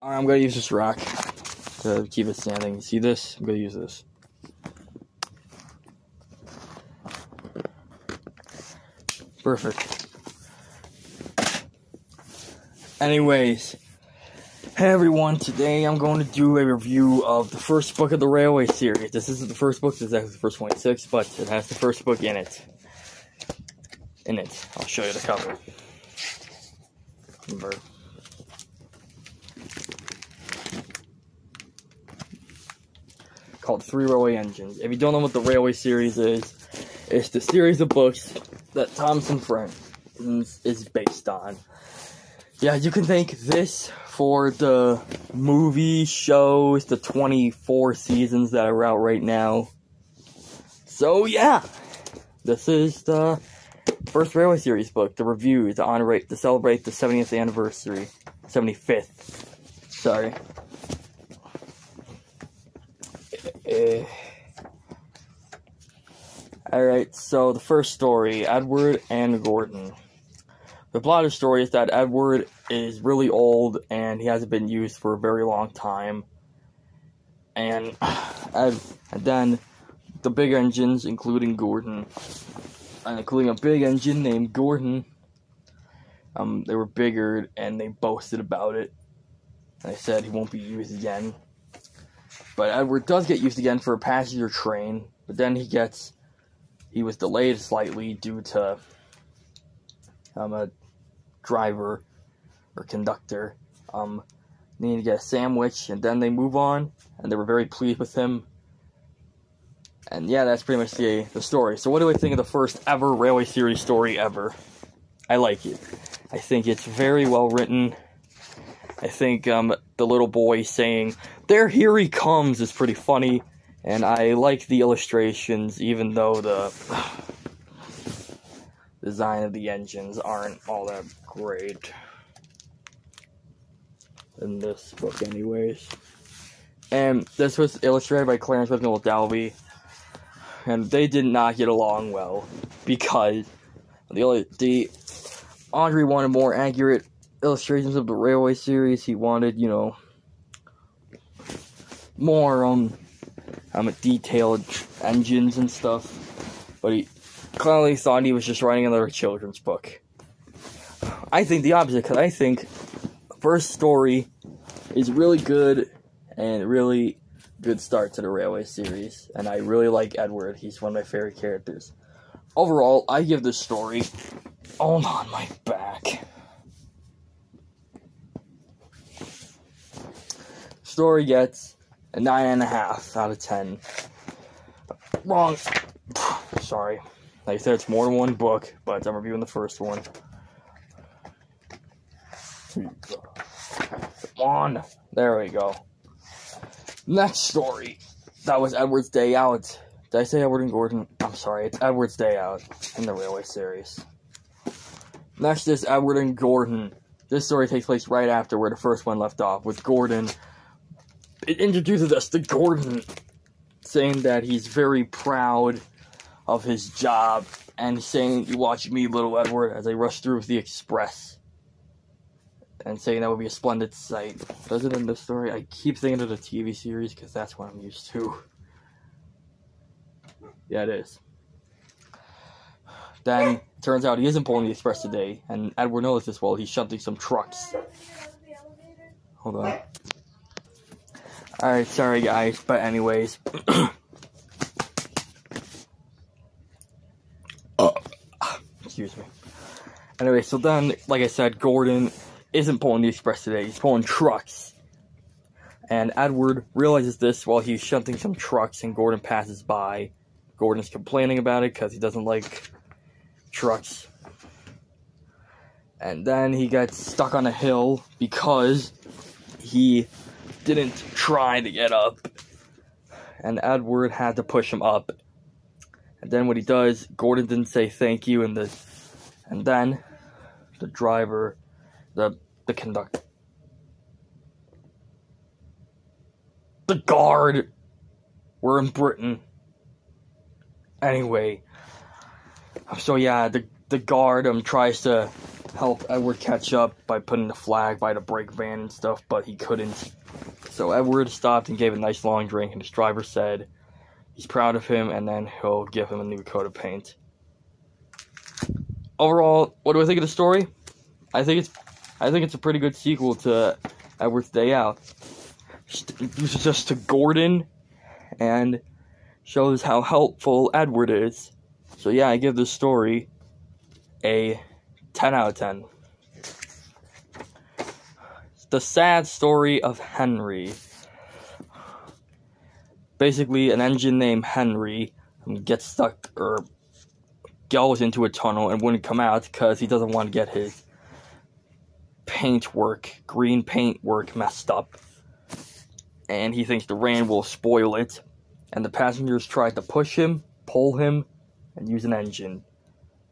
Alright, I'm gonna use this rock to keep it standing. See this? I'm gonna use this. Perfect. Anyways, hey everyone, today I'm going to do a review of the first book of the Railway series. This isn't the first book, this is actually the first 26, but it has the first book in it. I'll show you the cover. Called Three Railway Engines. If you don't know what the Railway series is, it's the series of books that Thomas & Friends is based on. Yeah, you can thank this for the movie shows, the 24 seasons that are out right now. So yeah, this is the first Railway series book, the review, to celebrate the 70th anniversary, 75th, sorry. Alright, so the first story, Edward and Gordon. The plot of the story is that Edward is really old and he hasn't been used for a very long time. And then the big engines, including Gordon, including a big engine named Gordon, they were bigger and they boasted about it. They said he won't be used again. But Edward does get used again for a passenger train, but then he was delayed slightly due to a driver or conductor needing to get a sandwich, and then they move on, and they were very pleased with him. And yeah, that's pretty much the story. So what do I think of the first ever Railway series story ever? I like it. I think it's very well written. I think the little boy saying, "There, here he comes," is pretty funny. And I like the illustrations, even though the design of the engines aren't all that great. In this book anyways. And this was illustrated by Clarence Whitnell Dalby. And they did not get along well, because the Andre wanted more accurate illustrations of the Railway series. He wanted, more detailed engines and stuff, but he clearly thought he was just writing another children's book. I think the opposite, because I think the first story is really good and really good start to the Railway series, and I really like Edward. He's one of my favorite characters. Overall, I give this story, hold on my back. Story gets a 9.5 out of 10. Wrong. Sorry. Like I said, it's more than one book, but I'm reviewing the first one. Come on. There we go. Next story. That was Edward's Day Out. Did I say Edward and Gordon? I'm sorry, it's Edward's Day Out in the Railway series. Next is Edward and Gordon. This story takes place right after where the first one left off, with Gordon. It introduces us to Gordon saying that he's very proud of his job and saying, "You watch me, little Edward," as I rush through the express. And saying that would be a splendid sight. Does it in this story? I keep thinking of the TV series because that's what I'm used to. Yeah, it is. Then, it turns out he isn't pulling the express today, and Edward knows this while he's shunting some trucks. Hold on. Alright, sorry guys, but anyways. Excuse me. Anyway, so then, like I said, Gordon isn't pulling the express today, he's pulling trucks. And Edward realizes this while he's shunting some trucks and Gordon passes by. Gordon's complaining about it because he doesn't like trucks. And then he gets stuck on a hill because he didn't try to get up, and Edward had to push him up. And then what he does, Gordon didn't say thank you, and then the driver, the conductor, the guard, we're in Britain. Anyway, so yeah, the guard tries to help Edward catch up by putting the flag by the brake van and stuff, but he couldn't. So Edward stopped and gave a nice long drink, and his driver said he's proud of him, and then he'll give him a new coat of paint. Overall, what do I think of the story? I think it's a pretty good sequel to Edward's Day Out. It's just to Gordon and shows how helpful Edward is. So yeah, I give this story a 10 out of 10. The sad story of Henry. Basically, an engine named Henry gets stuck or goes into a tunnel and wouldn't come out because he doesn't want to get his green paint work messed up. And he thinks the rain will spoil it. And the passengers tried to push him, pull him, and use an engine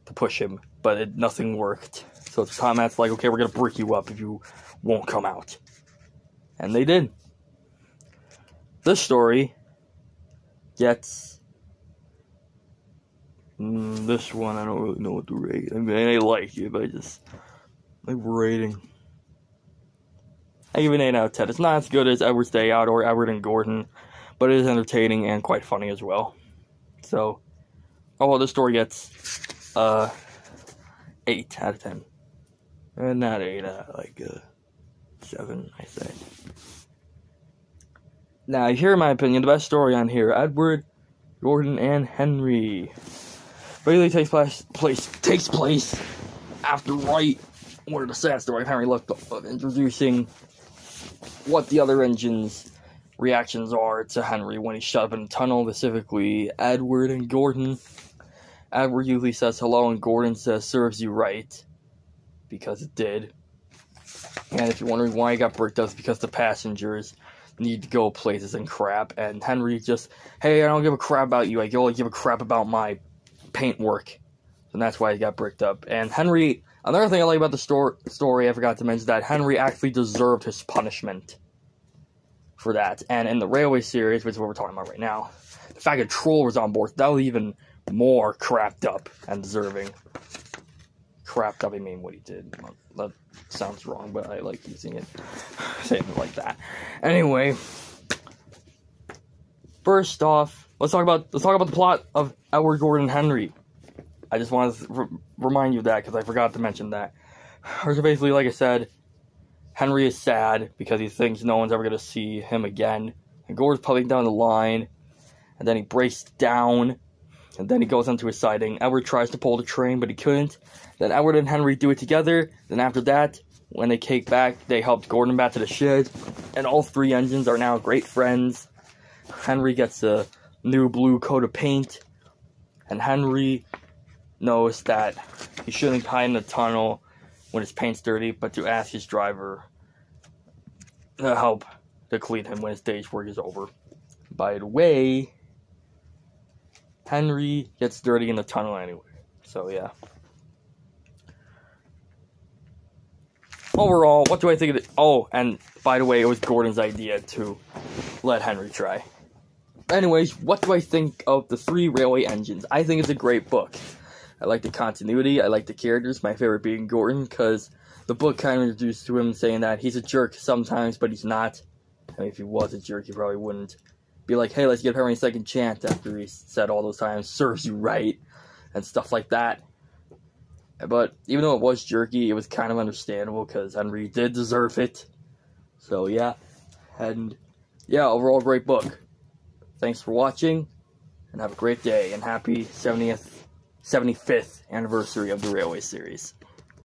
to push him. But nothing worked. So the combat's like, okay, we're going to brick you up if you won't come out. And they did. This story gets... this one, I don't really know what to rate. I mean, I like it, but I just... like rating. I give it an 8 out of 10. It's not as good as Edward's Day Out or Edward and Gordon, but it is entertaining and quite funny as well. So, this story gets 8 out of 10. Not 8, like 7, I say. Now, here, in my opinion, the best story on here: Edward, Gordon, and Henry. Basically, takes place after where the sad story of Henry left off, introducing what the other engines' reactions are to Henry when he's shut up in a tunnel, specifically Edward and Gordon. Edward usually says hello, and Gordon says serves you right, because it did. And if you're wondering why he got bricked up, it's because the passengers need to go places and crap, and Henry just, hey, I don't give a crap about you, I only give a crap about my paint work. And that's why he got bricked up. And Henry, another thing I like about the story, I forgot to mention, that Henry actually deserved his punishment for that. And in the Railway series, which is what we're talking about right now, the fact that Troll was on board, that was even more crapped up and deserving. Crapped up, I mean what he did. That sounds wrong, but I like using it, saying it like that. Anyway, first off, let's talk about the plot of Edward, Gordon, and Henry. I just wanted to remind you of that because I forgot to mention that. So basically, like I said, Henry is sad because he thinks no one's ever going to see him again. And Gordon's pulling down the line, and then he breaks down, and then he goes onto his siding. Edward tries to pull the train, but he couldn't. Then Edward and Henry do it together. Then after that, when they came back, they helped Gordon back to the shed. And all three engines are now great friends. Henry gets a new blue coat of paint. And Henry knows that he shouldn't hide in the tunnel when his paint's dirty, but to ask his driver to help to clean him when his day's work is over. By the way, Henry gets dirty in the tunnel anyway. So, yeah. Overall, what do I think of it? Oh, and by the way, it was Gordon's idea to let Henry try. Anyways, what do I think of the 3 Railway Engines? I think it's a great book. I like the continuity, I like the characters, my favorite being Gordon, because the book kind of introduced to him saying that he's a jerk sometimes, but he's not. I mean, if he was a jerk, he probably wouldn't be like, hey, let's give Henry a second chance after he said all those times, serves you right, and stuff like that. But even though it was jerky, it was kind of understandable, because Henry did deserve it. So, yeah. And, yeah, overall, great book. Thanks for watching, and have a great day, and happy 75th anniversary of the Railway series.